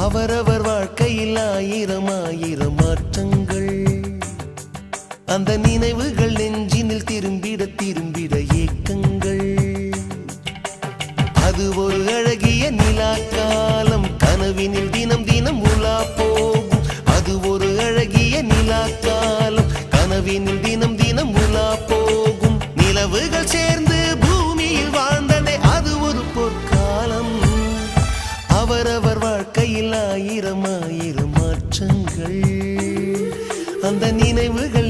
அவரவர் வாழ்க்கையில் ஆயிரம் ஆயிரம் மாற்றங்கள், அந்த நினைவுகள் நெஞ்சினில் திரும்பிட திரும்பிட ஏக்கங்கள். அது ஒரு அழகிய நிலா காலம், கனவினில் தினம் தினம் உலா போகும். அது ஒரு அழகிய நிலா காலம், கனவினில் தினம் தினம் உலா போகும். நிலவுகள் சேர்ந்து பூமியில் வாழ்ந்ததே அது ஒரு பொற்காலம். அவரவர் வாழ்க்கையில் ஆயிரம் ஆயிரம் மாற்றங்கள், அந்த நினைவுகள்